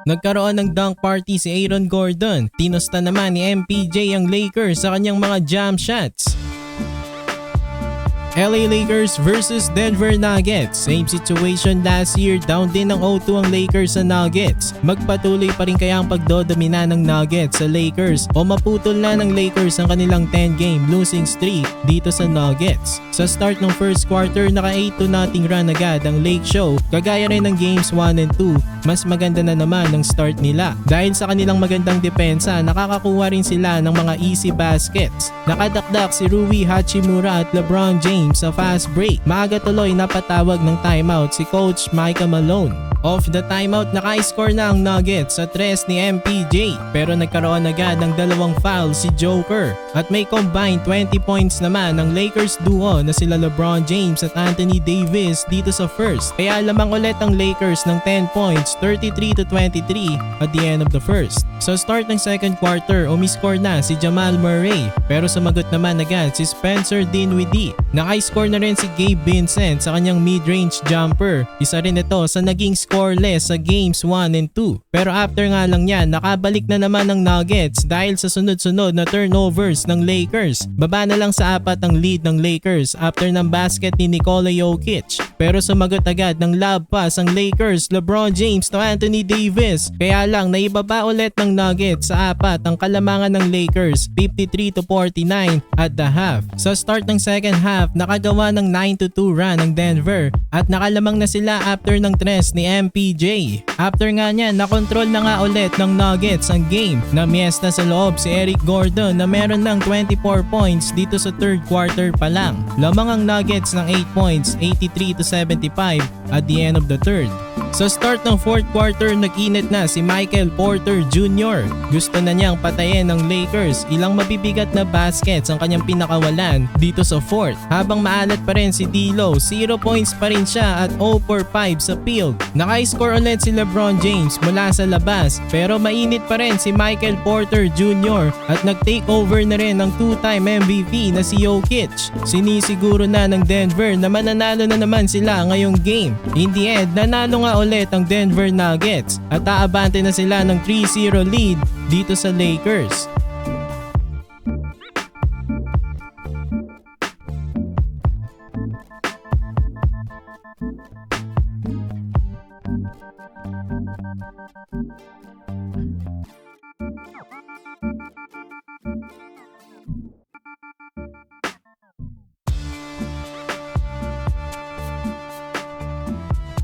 Nagkaroon ng dunk party si Aaron Gordon. Tinusta naman ni MPJ ang Lakers sa kanyang mga jump shots. LA Lakers versus Denver Nuggets. Same situation last year, down din ng 0-2 ang Lakers sa Nuggets. Magpatuloy pa rin kaya ang pagdodomina ng Nuggets sa Lakers o maputol na ng Lakers ang kanilang 10-game losing streak dito sa Nuggets. Sa start ng first quarter, naka 8-0 run agad ang Lake Show. Kagaya rin ng games 1 and 2, mas maganda na naman ang start nila. Dahil sa kanilang magandang depensa, nakakakuha rin sila ng mga easy baskets. Nakadakdak si Rui Hachimura at LeBron James sa fast break. Maaga tuloy napatawag ng timeout si Coach Micah Malone. Off the timeout, naka-score na ang Nuggets sa 3 ni MPJ pero nagkaroon agad ng dalawang foul si Joker at may combined 20 points naman ng Lakers duo na sila LeBron James at Anthony Davis dito sa first. Kaya lamang ulit ang Lakers ng 10 points, 33-23 at the end of the first. Sa start ng second quarter, umiscore na si Jamal Murray pero sumagot naman agad si Spencer Dinwiddie. Naka-score na rin si Gabe Vincent sa kanyang mid-range jumper. Isa rin ito sa naging scoreless sa games 1 and 2. Pero after nga lang yan, nakabalik na naman ng Nuggets dahil sa sunod-sunod na turnovers ng Lakers. Baba na lang sa 4 ang lead ng Lakers after ng basket ni Nikola Jokic. Pero sumagot agad ng lob pass ang Lakers, LeBron James to Anthony Davis. Kaya lang naibaba ulit ng Nuggets sa 4 ang kalamangan ng Lakers, 53-49 at the half. Sa start ng second half, nakagawa ng 9-2 run ng Denver at nakalamang na sila after ng 3 ni MPJ. After nga niya, nakontrol na nga ulit ng Nuggets ang game. Namiesta sa loob si Eric Gordon na meron ng 24 points dito sa third quarter pa lang. Lamang ang Nuggets ng 8 points, 83-75 at the end of the third. Sa start ng fourth quarter, nag-init na si Michael Porter Jr. Gusto na niyang patayin ng Lakers. Ilang mabibigat na baskets ang kanyang pinakawalan dito sa fourth. Habang maalat pa rin si D'Lo, 0 points pa rin siya at 0 for 5 sa field. Naka-score ulit si LeBron James mula sa labas pero mainit pa rin si Michael Porter Jr. at nag-take over na rin ng 2-time MVP na si Jokic. Sinisiguro na ng Denver na mananalo na naman sila ngayong game. In the end, nanalo nga ulit ang Denver Nuggets at aabante na sila ng 3-0 lead dito sa Lakers.